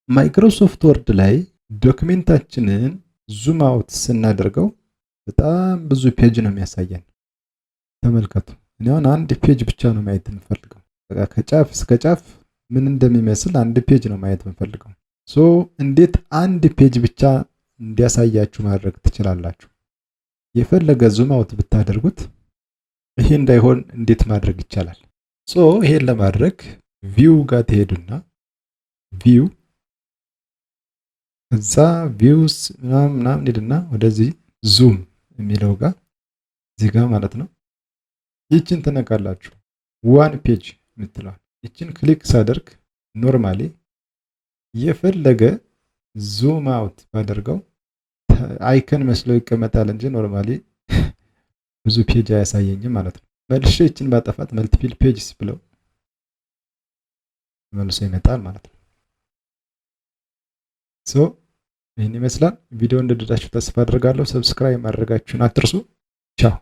ማይክሮሶፍት ወርድ ላይ ዶክሜንታችንን ዙም አውት ስናደርገው በጣም ብዙ ፔጅ ነው የሚያሳየን። ተመልከቱ። እኔ አሁን አንድ ፔጅ ብቻ ነው ማየት የምፈልገው። በቃ ከጫፍ እስከ ጫፍ ምን እንደሚመስል አንድ ፔጅ ነው ማየት የምፈልገው። እንዴት አንድ ፔጅ ብቻ እንዲያሳያችሁ ማድረግ ትችላላችሁ? የፈለገ ዙም አውት ብታደርጉት ይሄ እንዳይሆን እንዴት ማድረግ ይቻላል? ይሄን ለማድረግ ቪው ጋር ትሄዱና ቪው እዛ ቪውስ ምናምን ሄድና ወደዚህ ዙም የሚለው ጋር እዚህ ጋር ማለት ነው። ይችን ትነካላችሁ። ዋን ፔጅ የምትለዋል ይችን ክሊክ ሳደርግ ኖርማሊ የፈለገ ዙም አውት ባደርገው አይከን መስሎ ይቀመጣል እንጂ ኖርማሊ ብዙ ፔጅ አያሳየኝም ማለት ነው። መልሼ ይችን ባጠፋት መልቲፕል ፔጅስ ብለው መልሶ ይመጣል ማለት ነው። ይህን ይመስላል። ቪዲዮ እንደወደዳችሁ ተስፋ አድርጋለሁ። ሰብስክራይብ ማድረጋችሁን አትርሱ። ቻው